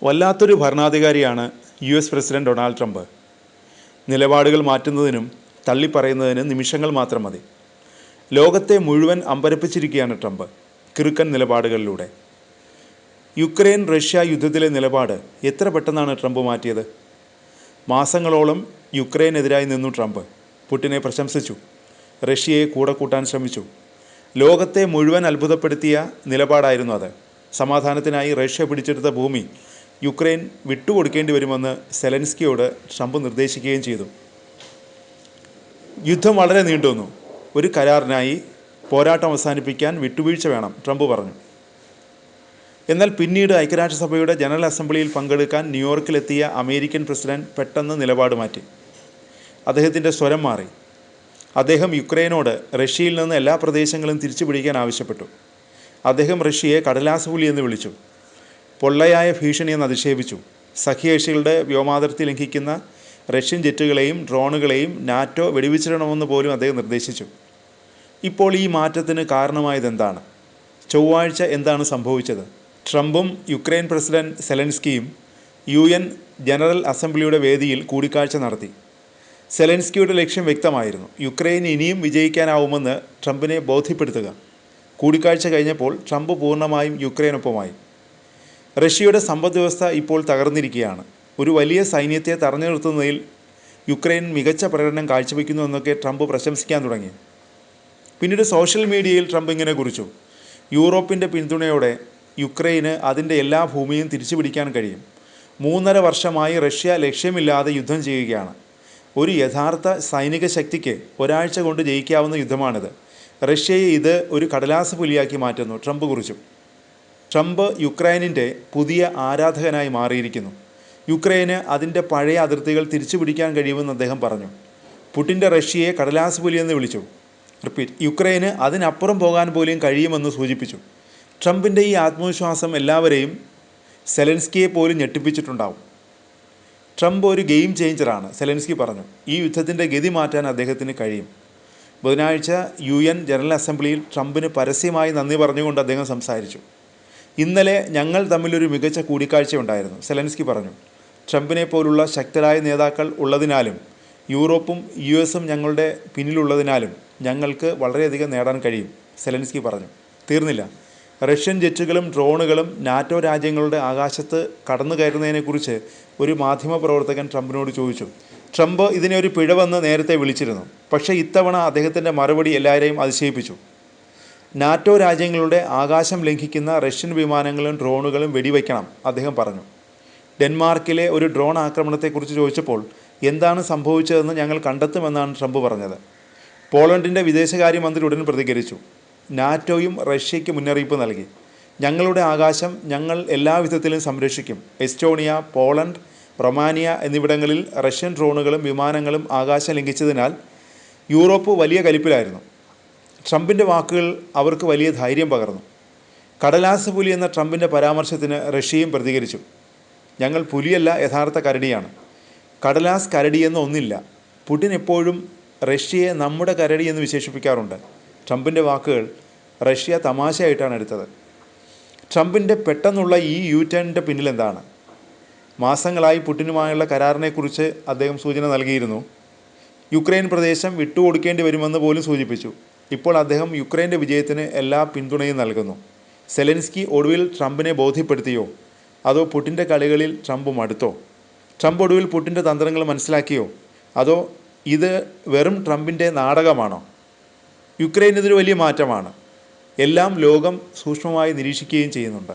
വല്ലാത്തൊരു ഭരണാധികാരിയാണ് US president Donald Trump. നിലപാടുകൾ മാറ്റുന്നതിനും തള്ളിപ്പറയുന്നതിനും നിമിഷങ്ങൾ മാത്രം മതി. ലോകത്തെ മുഴുവൻ അമ്പരപ്പിച്ചിരിക്കുകയാണ് ട്രംപ് കിറുക്കൻ നിലപാടുകളിലൂടെ. യുക്രൈൻ റഷ്യ യുദ്ധത്തിലെ നിലപാട് എത്ര പെട്ടെന്നാണ് ട്രംപ് മാറ്റിയത്. മാസങ്ങളോളം യുക്രൈനെതിരായി നിന്നു ട്രംപ്. പുടിനെ പ്രശംസിച്ചു, റഷ്യയെ കൂടെ കൂട്ടാൻ ശ്രമിച്ചു. ലോകത്തെ മുഴുവൻ അത്ഭുതപ്പെടുത്തിയ നിലപാടായിരുന്നു അത്. സമാധാനത്തിനായി റഷ്യ പിടിച്ചെടുത്ത ഭൂമി യുക്രൈൻ വിട്ടുകൊടുക്കേണ്ടി വരുമെന്ന് സെലൻസ്കിയോട് ട്രംപ് നിർദ്ദേശിക്കുകയും ചെയ്തു. യുദ്ധം വളരെ നീണ്ടുവന്നു. ഒരു കരാറിനായി പോരാട്ടം അവസാനിപ്പിക്കാൻ വിട്ടുവീഴ്ച വേണം, ട്രംപ് പറഞ്ഞു. എന്നാൽ പിന്നീട് ഐക്യരാഷ്ട്രസഭയുടെ ജനറൽ അസംബ്ലിയിൽ പങ്കെടുക്കാൻ ന്യൂയോർക്കിലെത്തിയ അമേരിക്കൻ പ്രസിഡന്റ് പെട്ടെന്ന് നിലപാട് മാറ്റി. അദ്ദേഹത്തിൻ്റെ സ്വരം മാറി. അദ്ദേഹം യുക്രൈനോട് റഷ്യയിൽ നിന്ന് എല്ലാ പ്രദേശങ്ങളും തിരിച്ചു പിടിക്കാൻ ആവശ്യപ്പെട്ടു. അദ്ദേഹം റഷ്യയെ കടലാസുപുലി എന്ന് വിളിച്ചു. പൊള്ളയായ ഭീഷണിയെന്ന് അധിക്ഷേപിച്ചു. സഖ്യകക്ഷികളുടെ വ്യോമാതിർത്തി ലംഘിക്കുന്ന റഷ്യൻ ജെറ്റുകളെയും ഡ്രോണുകളെയും നാറ്റോ വെടിവെച്ചിടണമെന്ന് പോലും അദ്ദേഹം നിർദ്ദേശിച്ചു. ഇപ്പോൾ ഈ മാറ്റത്തിന് കാരണമായതെന്താണ്? ചൊവ്വാഴ്ച എന്താണ് സംഭവിച്ചത്? ട്രംപും യുക്രൈൻ പ്രസിഡന്റ് സെലൻസ്കിയും UN ജനറൽ അസംബ്ലിയുടെ വേദിയിൽ കൂടിക്കാഴ്ച നടത്തി. സെലൻസ്കിയുടെ ലക്ഷ്യം വ്യക്തമായിരുന്നു. യുക്രൈൻ ഇനിയും വിജയിക്കാനാവുമെന്ന് ട്രംപിനെ ബോധ്യപ്പെടുത്തുക. കൂടിക്കാഴ്ച കഴിഞ്ഞപ്പോൾ ട്രംപ് പൂർണ്ണമായും യുക്രൈനൊപ്പമായി. റഷ്യയുടെ സമ്പദ്വ്യവസ്ഥ ഇപ്പോൾ തകർന്നിരിക്കുകയാണ്. ഒരു വലിയ സൈന്യത്തെ തടഞ്ഞു നിർത്തുന്നതിൽ യുക്രൈൻ മികച്ച പ്രകടനം കാഴ്ചവെക്കുന്നു എന്നൊക്കെ ട്രംപ് പ്രശംസിക്കാൻ തുടങ്ങി. പിന്നീട് സോഷ്യൽ മീഡിയയിൽ ട്രംപ് ഇങ്ങനെ കുറിച്ചു: യൂറോപ്പിൻ്റെ പിന്തുണയോടെ യുക്രൈന് അതിൻ്റെ എല്ലാ ഭൂമിയും തിരിച്ചു പിടിക്കാൻ കഴിയും. 3.5 വർഷമായി റഷ്യ ലക്ഷ്യമില്ലാതെ യുദ്ധം ചെയ്യുകയാണ്. ഒരു യഥാർത്ഥ സൈനിക ശക്തിക്ക് ഒരാഴ്ച കൊണ്ട് ജയിക്കാവുന്ന യുദ്ധമാണിത്. റഷ്യയെ ഇത് ഒരു കടലാസ് പുലിയാക്കി മാറ്റുന്നു, ട്രംപ് കുറിച്ചു. ട്രംപ് യുക്രൈനിൻ്റെ പുതിയ ആരാധകനായി മാറിയിരിക്കുന്നു. യുക്രൈന് അതിൻ്റെ പഴയ അതിർത്തികൾ തിരിച്ചു പിടിക്കാൻ കഴിയുമെന്ന് അദ്ദേഹം പറഞ്ഞു. പുടിൻ്റെ റഷ്യയെ കടലാസ് പുലിയെന്ന് വിളിച്ചു. യുക്രൈന് അതിനപ്പുറം പോകാൻ പോലും കഴിയുമെന്ന് സൂചിപ്പിച്ചു. ട്രംപിൻ്റെ ഈ ആത്മവിശ്വാസം എല്ലാവരെയും, സെലൻസ്കിയെ പോലും ഞെട്ടിപ്പിച്ചിട്ടുണ്ടാവും. ട്രംപ് ഒരു ഗെയിം ചേഞ്ചറാണ്, സെലൻസ്കി പറഞ്ഞു. ഈ യുദ്ധത്തിൻ്റെ ഗതി മാറ്റാൻ അദ്ദേഹത്തിന് കഴിയും. ബുധനാഴ്ച UN ജനറൽ അസംബ്ലിയിൽ ട്രംപിന് പരസ്യമായി നന്ദി പറഞ്ഞുകൊണ്ട് അദ്ദേഹം സംസാരിച്ചു. ഇന്നലെ ഞങ്ങൾ തമ്മിലൊരു മികച്ച കൂടിക്കാഴ്ചയുണ്ടായിരുന്നു, സെലൻസ്കി പറഞ്ഞു. ട്രംപിനെ പോലുള്ള ശക്തരായ നേതാക്കൾ ഉള്ളതിനാലും യൂറോപ്പും US ഞങ്ങളുടെ പിന്നിലുള്ളതിനാലും ഞങ്ങൾക്ക് വളരെയധികം നേടാൻ കഴിയും, സെലൻസ്കി പറഞ്ഞു. തീർന്നില്ല. റഷ്യൻ ജെറ്റുകളും ഡ്രോണുകളും നാറ്റോ രാജ്യങ്ങളുടെ ആകാശത്ത് കടന്നു കയറുന്നതിനെക്കുറിച്ച് ഒരു മാധ്യമപ്രവർത്തകൻ ട്രംപിനോട് ചോദിച്ചു. ട്രംപ് ഇതിനെ ഒരു പിഴവെന്ന് നേരത്തെ വിളിച്ചിരുന്നു. പക്ഷേ ഇത്തവണ അദ്ദേഹത്തിൻ്റെ മറുപടി എല്ലാവരെയും അതിശയിപ്പിച്ചു. നാറ്റോ രാജ്യങ്ങളുടെ ആകാശം ലംഘിക്കുന്ന റഷ്യൻ വിമാനങ്ങളും ഡ്രോണുകളും വെടിവയ്ക്കണം, അദ്ദേഹം പറഞ്ഞു. ഡെൻമാർക്കിലെ ഒരു ഡ്രോൺ ആക്രമണത്തെക്കുറിച്ച് ചോദിച്ചപ്പോൾ എന്താണ് സംഭവിച്ചതെന്ന് ഞങ്ങൾ കണ്ടെത്തുമെന്നാണ് ട്രംപ് പറഞ്ഞത്. പോളണ്ടിൻ്റെ വിദേശകാര്യമന്ത്രി ഉടൻ പ്രതികരിച്ചു. നാറ്റോയും റഷ്യയ്ക്ക് മുന്നറിയിപ്പ് നൽകി. ഞങ്ങളുടെ ആകാശം ഞങ്ങൾ എല്ലാവിധത്തിലും സംരക്ഷിക്കും. എസ്റ്റോണിയ, പോളണ്ട്, റൊമാനിയ എന്നിവിടങ്ങളിൽ റഷ്യൻ ഡ്രോണുകളും വിമാനങ്ങളും ആകാശം ലംഘിച്ചതിനാൽ യൂറോപ്പ് വലിയ കലിപ്പിലായിരുന്നു. ട്രംപിൻ്റെ വാക്കുകൾ അവർക്ക് വലിയ ധൈര്യം പകർന്നു. കടലാസ് പുലി എന്ന ട്രംപിൻ്റെ പരാമർശത്തിന് റഷ്യയും പ്രതികരിച്ചു. ഞങ്ങൾ പുലിയല്ല, യഥാർത്ഥ കരടിയാണ്. കടലാസ് കരടി എന്ന് ഒന്നില്ല. പുടിൻ എപ്പോഴും റഷ്യയെ നമ്മുടെ കരടി എന്ന് വിശേഷിപ്പിക്കാറുണ്ട്. ട്രംപിൻ്റെ വാക്കുകൾ റഷ്യ തമാശയായിട്ടാണ് എടുത്തത്. ട്രംപിൻ്റെ പെട്ടെന്നുള്ള ഈ U-ടേണിൻ്റെ പിന്നിലെന്താണ്? മാസങ്ങളായി പുടിനുമായുള്ള കരാറിനെക്കുറിച്ച് അദ്ദേഹം സൂചന നൽകിയിരുന്നു. യുക്രൈൻ പ്രദേശം വിട്ടുകൊടുക്കേണ്ടി വരുമെന്ന് പോലും സൂചിപ്പിച്ചു. ഇപ്പോൾ അദ്ദേഹം യുക്രൈൻ്റെ വിജയത്തിന് എല്ലാ പിന്തുണയും നൽകുന്നു. സെലൻസ്കി ഒടുവിൽ ട്രംപിനെ ബോധ്യപ്പെടുത്തിയോ? അതോ പുടിൻ്റെ കളികളിൽ ട്രംപ് മടുത്തോ? ട്രംപ് ഒടുവിൽ പുടിൻ്റെ തന്ത്രങ്ങൾ മനസ്സിലാക്കിയോ? അതോ ഇത് വെറും ട്രംപിൻ്റെ നാടകമാണോ? യുക്രൈൻ ഇതൊരു വലിയ മാറ്റമാണ്. എല്ലാം ലോകം സൂക്ഷ്മമായി നിരീക്ഷിക്കുകയും ചെയ്യുന്നുണ്ട്.